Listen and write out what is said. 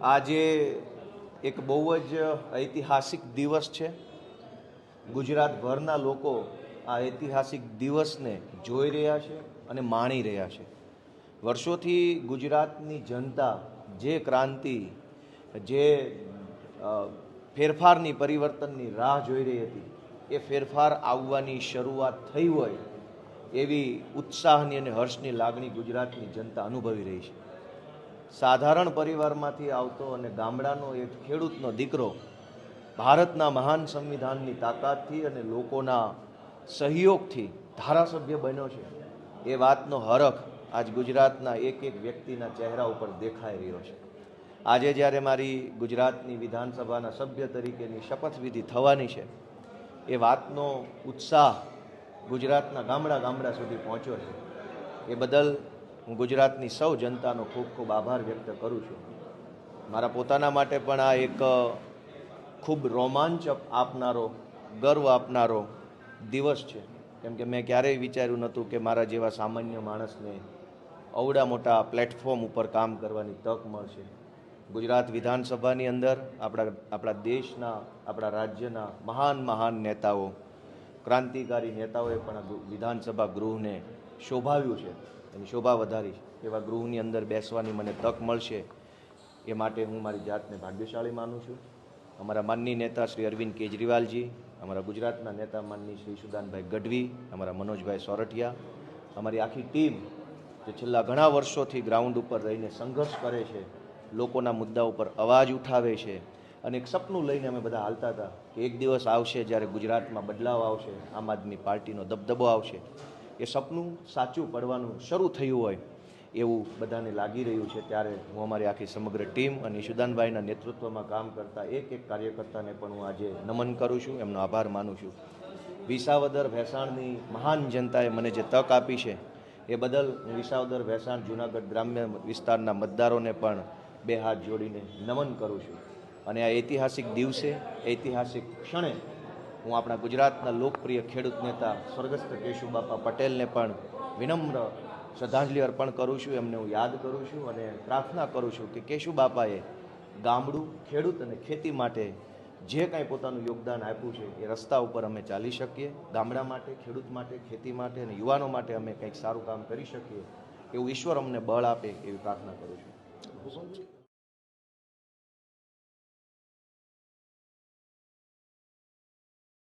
આજે એક બહુ જ ઐતિહાસિક દિવસ છે। ગુજરાતભરના લોકો આ ઐતિહાસિક દિવસને જોઈ રહ્યા છે અને માણી રહ્યા છે। વર્ષોથી ગુજરાતની જનતા જે ક્રાંતિ, જે ફેરફારની, પરિવર્તનની રાહ જોઈ રહી હતી, એ ફેરફાર આવવાની શરૂઆત થઈ હોય એવી ઉત્સાહની અને હર્ષની લાગણી ગુજરાતની જનતા અનુભવી રહી છે। સાધારણ પરિવારમાંથી આવતો અને ગામડાનો એક ખેડૂતનો દીકરો ભારતના મહાન સંવિધાનની તાકાતથી અને લોકોના સહયોગથી ધારાસભ્ય બન્યો છે, એ વાતનો હરખ આજ ગુજરાતના એક એક વ્યક્તિના ચહેરા ઉપર દેખાઈ રહ્યો છે। આજે જ્યારે મારી ગુજરાતની વિધાનસભાના સભ્ય તરીકેની શપથવિધિ થવાની છે, એ વાતનો ઉત્સાહ ગુજરાતના ગામડા ગામડા સુધી પહોંચ્યો છે। એ બદલ હું ગુજરાતની સૌ જનતાનો ખૂબ ખૂબ આભાર વ્યક્ત કરું છું। મારા પોતાના માટે પણ આ એક ખૂબ રોમાંચ આપનારો, ગર્વ આપનારો દિવસ છે, કેમ કે મેં ક્યારેય વિચાર્યું નહોતું કે મારા જેવા સામાન્ય માણસને અવડા મોટા પ્લેટફોર્મ ઉપર કામ કરવાની તક મળશે। ગુજરાત વિધાનસભાની અંદર આપણા દેશના, આપણા રાજ્યના મહાન મહાન નેતાઓ, ક્રાંતિકારી નેતાઓએ પણ વિધાનસભા ગૃહને શોભાવ્યું છે, એની શોભા વધારી છે। એવા ગૃહની અંદર બેસવાની મને તક મળશે, એ માટે હું મારી જાતને ભાગ્યશાળી માનું છું। અમારા માનનીય નેતા શ્રી અરવિંદ કેજરીવાલજી, અમારા ગુજરાતના નેતા માનની શ્રી ઈશુદાનભાઈ ગઢવી, અમારા મનોજભાઈ સોરઠિયા, અમારી આખી ટીમ જે છેલ્લા ઘણા વર્ષોથી ગ્રાઉન્ડ ઉપર રહીને સંઘર્ષ કરે છે, લોકોના મુદ્દા ઉપર અવાજ ઉઠાવે છે, અને એક સપનું લઈને અમે બધા હાલતા હતા કે એક દિવસ આવશે જ્યારે ગુજરાતમાં બદલાવ આવશે, આમ આદમી પાર્ટીનો દબદબો આવશે। એ સપનું સાચું પડવાનું શરૂ થયું હોય એવું બધાને લાગી રહ્યું છે। ત્યારે હું અમારી આખી સમગ્ર ટીમ અને ઈશુદાનભાઈના નેતૃત્વમાં કામ કરતા એક એક કાર્યકર્તાને પણ હું આજે નમન કરું છું, એમનો આભાર માનું છું। વિસાવદર ભેંસાણની મહાન જનતાએ મને જે તક આપી છે, એ બદલ હું વિસાવદર ભેંસાણ જૂનાગઢ ગ્રામ્ય વિસ્તારના મતદારોને પણ બે હાથ જોડીને નમન કરું છું। અને આ ઐતિહાસિક દિવસે, ઐતિહાસિક ક્ષણે હું આપણા ગુજરાતના લોકપ્રિય ખેડૂત નેતા સ્વર્ગસ્થ કેશુબાપા પટેલને પણ વિનમ્ર શ્રદ્ધાંજલિ અર્પણ કરું છું, એમને હું યાદ કરું છું અને પ્રાર્થના કરું છું કે કેશુબાપાએ ગામડું, ખેડૂત અને ખેતી માટે જે કાંઈ પોતાનું યોગદાન આપ્યું છે, એ રસ્તા ઉપર અમે ચાલી શકીએ। ગામડા માટે, ખેડૂત માટે, ખેતી માટે અને યુવાનો માટે અમે કંઈક સારું કામ કરી શકીએ, એવું ઈશ્વર અમને બળ આપે એવી પ્રાર્થના કરું છું।